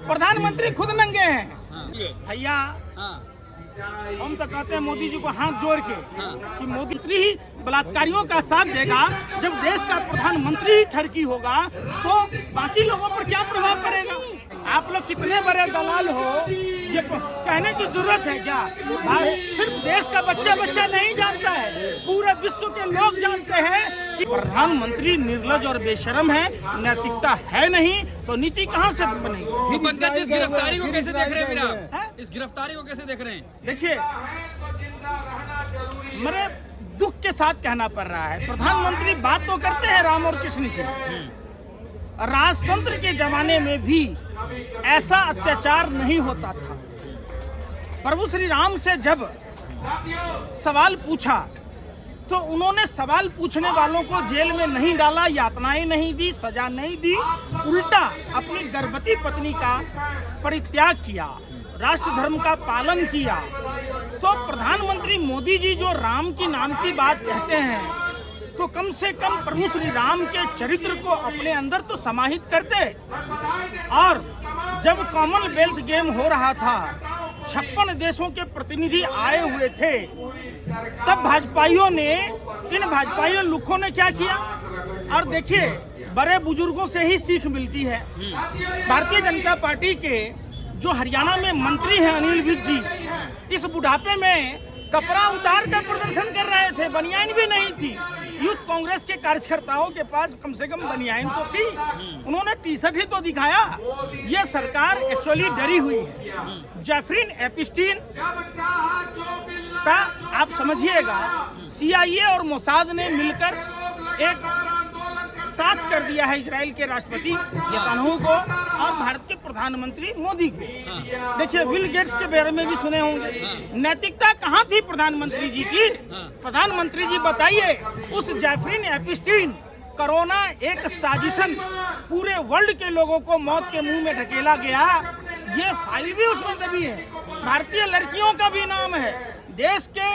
प्रधानमंत्री खुद नंगे हैं भैया। हम तो कहते हैं मोदी जी को हाथ जोड़ के कि मोदी ही बलात्कारियों का साथ देगा। जब देश का प्रधानमंत्री ही ठरकी होगा तो बाकी लोगों पर क्या प्रभाव पड़ेगा? आप लोग कितने बड़े दलाल हो, ये कहने की जरूरत है क्या? सिर्फ देश का बच्चा नहीं जानता है, पूरे विश्व के लोग जानते हैं कि प्रधानमंत्री निर्लज और बेशरम है, नैतिकता है नहीं, तो नीति कहाँ से बनेगी? पंकज, इस गिरफ्तारी को कैसे देख रहे हैं? फिर आप इस गिरफ्तारी को कैसे देख रहे हैं? देखिए, मेरे दुख के साथ कहना पड़ रहा है, प्रधानमंत्री बात तो करते हैं राम और कृष्ण की। राजतंत्र के जमाने में भी ऐसा अत्याचार नहीं होता था। प्रभु श्री राम से जब सवाल पूछा तो उन्होंने सवाल पूछने वालों को जेल में नहीं डाला, यातनाएं नहीं दी, सजा नहीं दी, उल्टा अपनी गर्भवती पत्नी का परित्याग किया, राष्ट्र धर्म का पालन किया। तो प्रधानमंत्री मोदी जी जो राम की नाम की बात कहते हैं, तो कम से कम प्रभु श्री राम के चरित्र को अपने अंदर तो समाहित करते। और जब कॉमनवेल्थ गेम हो रहा था, 56 देशों के प्रतिनिधि आए हुए थे, तब भाजपाइयों ने, इन भाजपाइयों लुखों ने क्या किया? और देखिए, बड़े बुजुर्गों से ही सीख मिलती है। भारतीय जनता पार्टी के जो हरियाणा में मंत्री हैं अनिल विज जी, इस बुढ़ापे में कपड़ा उतार कर प्रदर्शन कर रहे थे, बनियान भी नहीं थी। यूथ कांग्रेस के कार्यकर्ताओं के पास कम से कम बनियान तो थी, उन्होंने टी शर्ट ही तो दिखाया। ये सरकार एक्चुअली डरी हुई है। जेफरीन एपिस्टीन का आप समझिएगा, CIA और मोसाद ने मिलकर एक साथ कर दिया है इजराइल के राष्ट्रपति नेतन्याहू को और भारत के प्रधानमंत्री मोदी को। देखिए, बिल गेट्स के बारे में भी सुने होंगे। नैतिकता कहाँ थी प्रधानमंत्री जी की? प्रधानमंत्री जी बताइए, उस जेफरीन एपिस्टीन कोरोना एक साजिशन, पूरे वर्ल्ड के लोगों को मौत के मुंह में ढकेला गया, ये फाइल भी उसमें दबी है। भारतीय लड़कियों का भी नाम है। देश के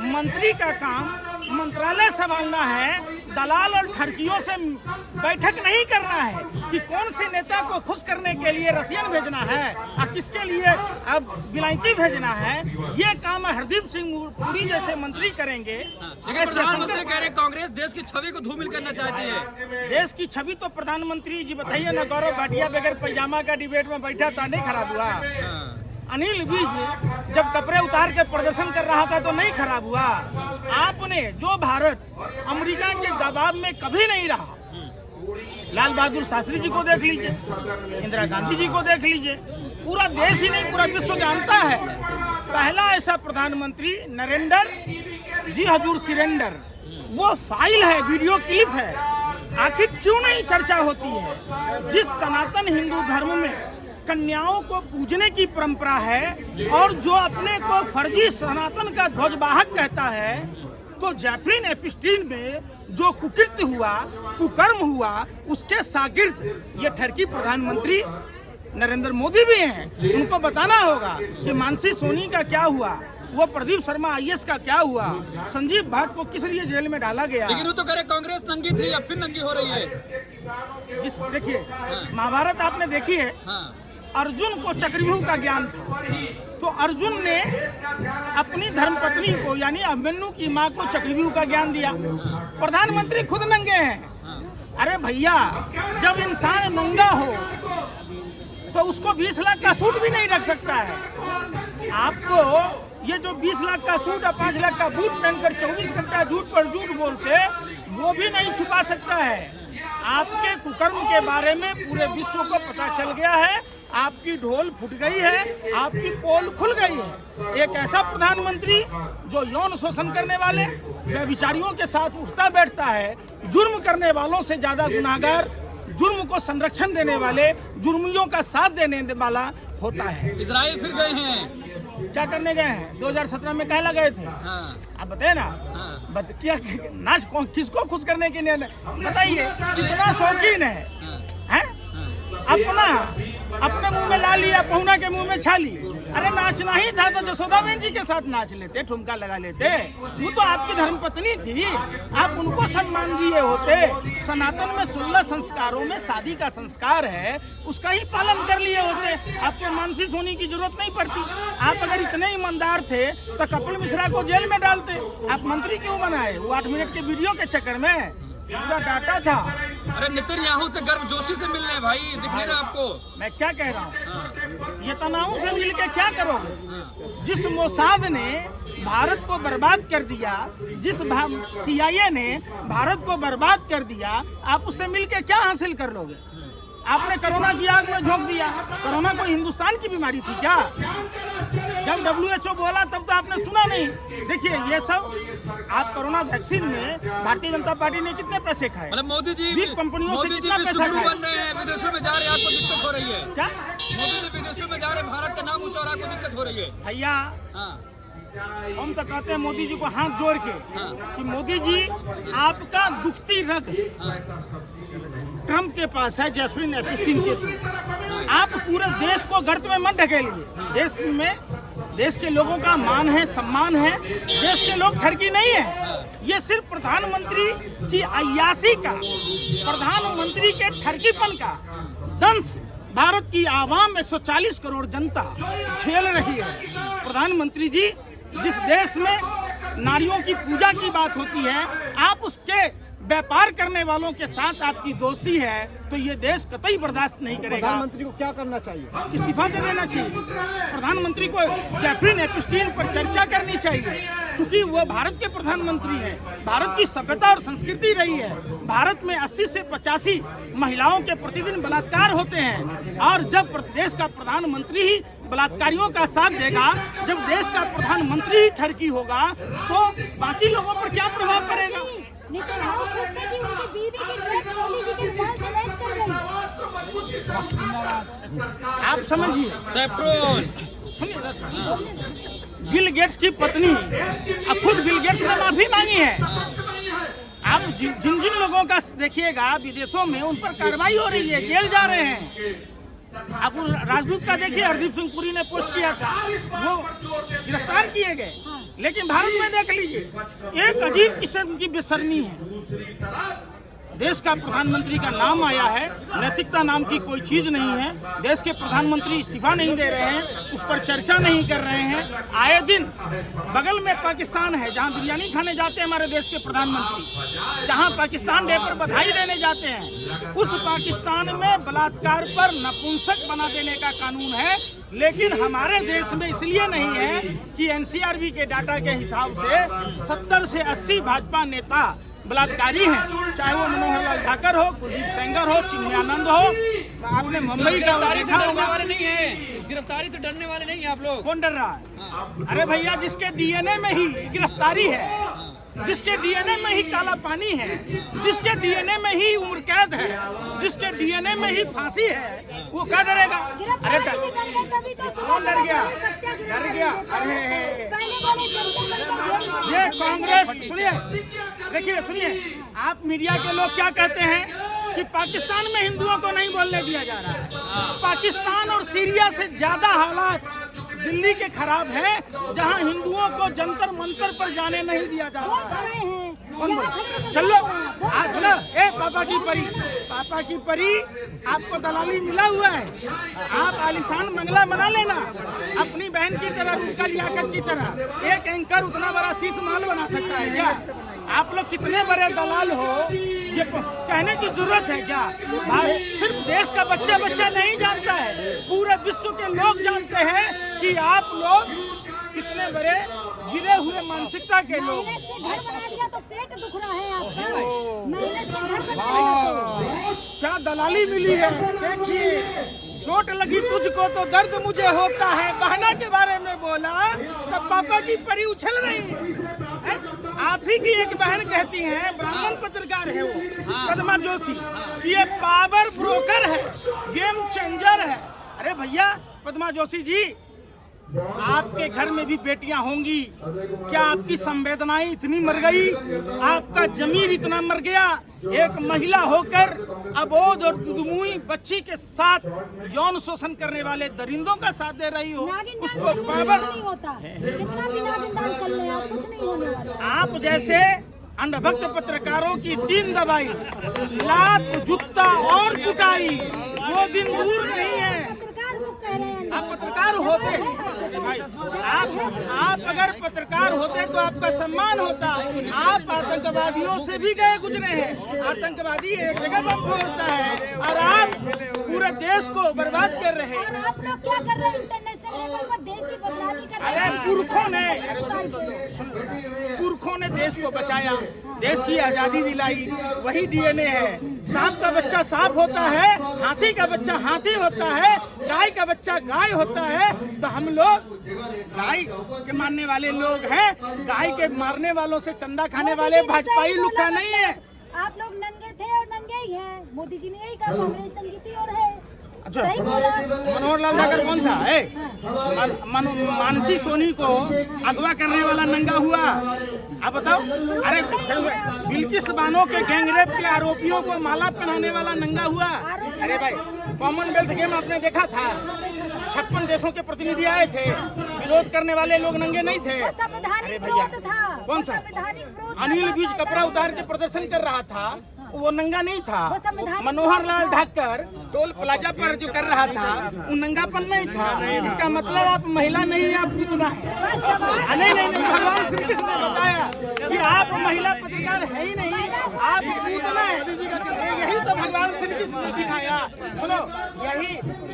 मंत्री का काम मंत्रालय संभालना है, दलाल और ठरकियों से बैठक नहीं करना है कि कौन से नेता को खुश करने के लिए रसियन भेजना है और किसके लिए अब विलायती भेजना है। ये काम हरदीप सिंह पुरी जैसे मंत्री करेंगे। लेकिन प्रधानमंत्री कह रहे हैं कांग्रेस देश की छवि को धूमिल करना चाहती है। देश की छवि तो प्रधानमंत्री जी बताइए ना, गौरव भाटिया बगैर पैजामा का डिबेट में बैठा था, नहीं खराब हुआ। अनिल विज जब कपड़े उतार के प्रदर्शन कर रहा था तो नहीं खराब हुआ। आपने जो भारत अमेरिका के दबाव में कभी नहीं रहा, लाल बहादुर शास्त्री जी को देख लीजिए, इंदिरा गांधी जी को देख लीजिए, पूरा देश ही नहीं पूरा विश्व जानता है। पहला ऐसा प्रधानमंत्री नरेंद्र जी हजूर सिरेंडर, वो फाइल है, वीडियो क्लिप है। आखिर क्यों नहीं चर्चा होती है? जिस सनातन हिंदू धर्म में कन्याओं को पूजने की परंपरा है और जो अपने को फर्जी सनातन का ध्वजवाहक कहता है, तो जेफरीन एपिस्टीन में जो कुकृत्य हुआ, कुकर्म हुआ, उसके शागिर्द ये ठरकी प्रधानमंत्री नरेंद्र मोदी भी हैं। उनको बताना होगा कि मानसी सोनी का क्या हुआ, वो प्रदीप शर्मा IAS का क्या हुआ, संजीव भाट को किस लिए जेल में डाला गया। लेकिन वो तो कह रहे कांग्रेस नंगी थी, अब फिर नंगी हो रही है। जिस देखिए, महाभारत आपने देखी है, अर्जुन को चक्रव्यूह का ज्ञान था, तो अर्जुन ने अपनी धर्मपत्नी को यानी अभिमन्यु की मां को चक्रव्यूह का ज्ञान दिया। प्रधानमंत्री खुद नंगे हैं। अरे भैया, जब इंसान नंगा हो तो उसको 20 लाख का सूट भी नहीं रख सकता है। आपको ये जो 20 लाख का सूट और 5 लाख का बूट पहनकर 24 घंटा झूठ पर झूठ बोलते, वो भी नहीं छुपा सकता है। आपके कुकर्म के बारे में पूरे विश्व को पता चल गया है। आपकी ढोल फूट गई है, आपकी पोल खुल गई है। एक ऐसा प्रधानमंत्री जो यौन शोषण करने वाले व्यभिचारियों के साथ उठता बैठता है, जुर्म करने वालों से ज्यादा गुनाहगार, जुर्म को संरक्षण देने वाले, जुर्मियों का साथ देने वाला होता है। इजराइल फिर गए हैं, क्या करने गए हैं? 2017 में कहला गए थे। आप बताए ना, क्या नाच किसको खुश करने के लिए? बताइए कितना शौकीन है, हैं? अपने मुंह में ला लिया, पहुना के मुंह में छा ली। अरे नाचना ही था तो जसोदा बहन जी के साथ नाच लेते, ठुमका लगा लेते। वो तो आपकी धर्मपत्नी थी, आप उनको सम्मान दिए होते। सनातन में 16 संस्कारों में शादी का संस्कार है, उसका ही पालन कर लिए होते, आपको मानसी सोनी की जरूरत नहीं पड़ती। आप अगर इतने ईमानदार थे तो कपिल मिश्रा को जेल में डालते, आप मंत्री क्यों बनाए? वो 8 मिनट के वीडियो के चक्कर में पूरा डाटा था। अरे नेतन्याहू से गर्मजोशी से मिलने भाई, दिख नहीं रहा आपको? मैं क्या कह रहा हूँ, नेतन्याहू से मिल के क्या करोगे? जिस मोसाद ने भारत को बर्बाद कर दिया, जिस CIA ने भारत को बर्बाद कर दिया, आप उससे मिल के क्या हासिल कर लोगे? आपने कोरोना की आग में झोंक दिया। कोरोना कोई हिंदुस्तान की बीमारी थी क्या? जब WHO बोला तब तो आपने सुना नहीं। देखिए ये सब आप कोरोना वैक्सीन में भारतीय जनता पार्टी ने कितने पैसे खाए? मतलब मोदी जी बीस कंपनियों से कितना पैसा शुरू खाया? बन रहे हैं, विदेशों में जा रहे हैं, आपको दिक्कत हो रही है क्या? मोदी जी विदेशों में जा रहे हैं, भारत का नाम ऊंचा और आपको दिक्कत हो रही है? भैया हम तो कहते हैं मोदी जी को हाथ जोड़ के कि मोदी जी आपका दुखती रग ट्रंप के पास है, जेफरी एपिस्टीन के थ्रू। आप पूरे देश को गर्त में मत ढकेलिए। देश के लोगों का मान है, सम्मान है, देश के लोग ठरकी नहीं है। ये सिर्फ प्रधानमंत्री की अय्यासी का, प्रधानमंत्री के ठरकीपन का दंश भारत की आवाम 140 करोड़ जनता झेल रही है। प्रधानमंत्री जी, जिस देश में नारियों की पूजा की बात होती है, आप उसके व्यापार करने वालों के साथ आपकी दोस्ती है, तो ये देश कतई बर्दाश्त नहीं करेगा। प्रधानमंत्री को क्या करना चाहिए? इस्तीफा दे देना चाहिए। प्रधानमंत्री को जेफरी एपिस्टीन पर चर्चा करनी चाहिए, क्योंकि वो भारत के प्रधानमंत्री हैं। भारत की सभ्यता और संस्कृति रही है। भारत में 80 से 85 महिलाओं के प्रतिदिन बलात्कार होते हैं, और जब देश का प्रधानमंत्री ही बलात्कारियों का साथ देगा, जब देश का प्रधानमंत्री ही ठरकी होगा, तो बाकी लोगों पर क्या प्रभाव पड़ेगा? नेतन्याहू खुद थे कि उनकी बीवी की ड्रेस मोदी जी के रुमाल से मैच कर गई। आप समझिए। सैफ्रोन बिल गेट्स की पत्नी, अब खुद बिल गेट्स ने माफी मांगी है। आप जिन जिन लोगों का देखिएगा विदेशों में, उन पर कार्रवाई हो रही है, जेल जा रहे हैं। आप राजदूत का देखिए, हरदीप सिंह पुरी ने पोस्ट किया था, वो गिरफ्तार किए गए। लेकिन भारत में देख लीजिए, एक अजीब किस्म की बेशर्मी है। देश का प्रधानमंत्री का नाम आया है, नैतिकता नाम की कोई चीज नहीं है। देश के प्रधानमंत्री इस्तीफा नहीं दे रहे हैं, उस पर चर्चा नहीं कर रहे हैं। आए दिन बगल में पाकिस्तान है, जहां बिरयानी खाने जाते हैं हमारे देश के प्रधानमंत्री, जहां पाकिस्तान डे पर बधाई देने जाते हैं, उस पाकिस्तान में बलात्कार पर नपुंसक बना देने का कानून है। लेकिन हमारे देश में इसलिए नहीं है कि NCRB के डाटा के हिसाब से 70 से 80 भाजपा नेता बलात्कारी हैं, चाहे वो मनोहर लाल ठाकर हो, कुलदीप सेंगर हो, चिन्मयानंद हो। आपने मुंबई का देखा होगा। नहीं है, इस गिरफ्तारी से डरने वाले नहीं है आप लोग। कौन डर रहा है? अरे भैया, जिसके DNA में ही गिरफ्तारी है, जिसके DNA में ही काला पानी है, जिसके DNA में ही उम्र कैद है, जिसके DNA में ही फांसी है, वो क्या डरेगा? अरे कौन डर गया? डर गया? अरे ये कांग्रेस, सुनिए, देखिए सुनिए, आप मीडिया के लोग क्या कहते हैं कि पाकिस्तान में हिंदुओं को नहीं बोलने दिया जा रहा है। पाकिस्तान और सीरिया से ज्यादा हालात दिल्ली के खराब हैं, जहां हिंदुओं को जंतर मंतर पर जाने नहीं दिया जा रहा है। चलो आप बोला, ए पापा की परी, पापा की परी, आपको दलाली मिला हुआ है, आप आलिशान बंगला बना लेना अपनी बहन की तरह, रूपका लियाकत की तरह। एक एंकर उतना बड़ा शीश महल बना सकता है क्या? आप लोग कितने बड़े दलाल हो, ये कहने की जरूरत है क्या? भाई, सिर्फ देश का बच्चा नहीं जानता है, पूरे विश्व के लोग जानते हैं कि आप लोग कितने बड़े गिरे हुए मानसिकता के लोग। घर बना दिया तो पेट दुख रहा है आपका। महीने से घर बना, क्या दलाली मिली है? देखिए, चोट लगी तुझको तो दर्द मुझे होता है, बहना के बारे में बोला तो पापा की परी उछल रही है। आप ही की एक बहन कहती हैं, ब्राह्मण पत्रकार है वो, पद्मा जोशी, कि ये पावर ब्रोकर है, गेम चेंजर है। अरे भैया पद्मा जोशी जी, आपके घर में भी बेटियां होंगी, क्या आपकी संवेदनाएं इतनी मर गई, आपका जमीर इतना मर गया? एक महिला होकर अबोध और दुधमुई बच्ची के साथ यौन शोषण करने वाले दरिंदों का साथ दे रही हो, उसको पावर नहीं होता, जितना भी नागिन डांस कर ले आप, कुछ नहीं होने वाला। आप जैसे अंधभक्त पत्रकारों की दीन दबाई, लात जूता और कुटाई, वो दिन दूर नहीं है। पत्रकार को कह रहे हैं, आप पत्रकार होते भाई, आप अगर पत्रकार होते तो आपका सम्मान होता। आप आतंकवादियों से भी गए गुजरे हैं। आतंकवादी एक जगह बम फोड़ता है और आप पूरे देश को बर्बाद कर रहे हैं। और आप लोग क्या कर रहे हैं? इंटरनेशनल लेवल पर देश की बदनामी कर रहे अरे हैं। पुरखों ने देश को बचाया, देश की आजादी दिलाई, वही डीएनए है। सांप का बच्चा सांप होता है, हाथी का बच्चा हाथी होता है, गाय का बच्चा गाय होता है। तो हम लोग गाय के मारने वाले लोग हैं, गाय के मारने वालों से चंदा खाने वाले भाजपाई लुक्का नहीं है। आप लोग नंगे थे और नंगे ही हैं। मोदी जी ने यही कहा, कांग्रेस नंगी थी और है। अच्छा, सही बोला। मनोहर लाल ठाकर कौन था? मानसी सोनी को अगवा करने वाला नंगा हुआ। आप बताओ। अरे बिल्किस बानो के गैंगरेप के आरोपियों को माला पहनाने वाला नंगा हुआ। अरे भाई, कॉमनवेल्थ गेम आपने देखा था, 56 देशों के प्रतिनिधि आए थे, विरोध करने वाले लोग नंगे नहीं थे। अरे भैया, कौन सा? अनिल बीज कपड़ा उतार के प्रदर्शन कर रहा था, वो नंगा नहीं था। मनोहर लाल ठाकर टोल प्लाजा पर जो कर रहा था, वो नंगापन नहीं था। इसका मतलब आप महिला नहीं है, आप पुतना है। नहीं, भगवान श्री कृष्ण ने बताया कि आप महिला पत्रकार है ही नहीं, आप पुतना है। यही तो भगवान श्री कृष्ण ने सिखाया। सुनो,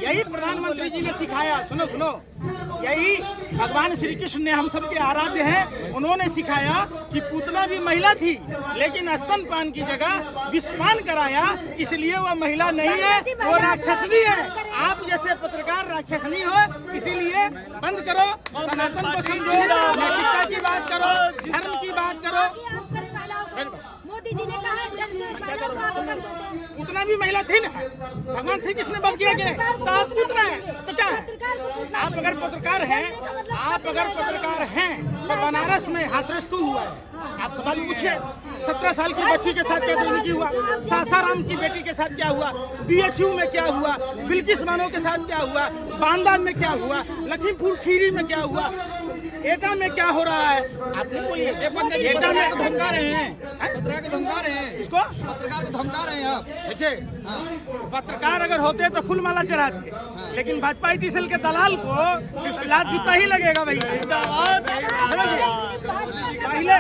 यही प्रधानमंत्री जी ने सिखाया। सुनो, यही भगवान श्री कृष्ण ने, हम सबके आराध्य हैं, उन्होंने सिखाया कि पुतना भी महिला थी, लेकिन स्तनपान की जगह विषपान कराया, इसलिए वो महिला नहीं है, वो राक्षसनी है। आप जैसे पत्रकार राक्षसनी हो, इसीलिए बंद करो, सनातन को समझो, नैतिकता की बात करो, धर्म की बात करो। मोदी जी ने कहा पुतना भी महिला थी ना, भगवान श्री कृष्ण ने बंद किया कि तो आप पुतना है, तो क्या है? आप अगर पत्रकार हैं तो बनारस में हाथरस 2 हुआ है। आप सवाल पूछिए, 17 साल की बच्ची के साथ क्या दुर्नीति हुआ, सासाराम की बेटी के साथ क्या हुआ, BHU में क्या हुआ, बिल्किस बानो के साथ क्या हुआ, बांदा में क्या हुआ, लखीमपुर खीरी में क्या हुआ, एटा में क्या हो रहा है? आपने बोलिए, एटा में धमका रहे हैं, पत्रकार को धमका रहे हैं। इसको पत्रकार को धमका रहे हैं आप। देखिए, पत्रकार अगर होते तो फूल माला चढ़ाते, लेकिन भाजपा सेल के दलाल को फिलहाल जूता ही लगेगा भैया। पहले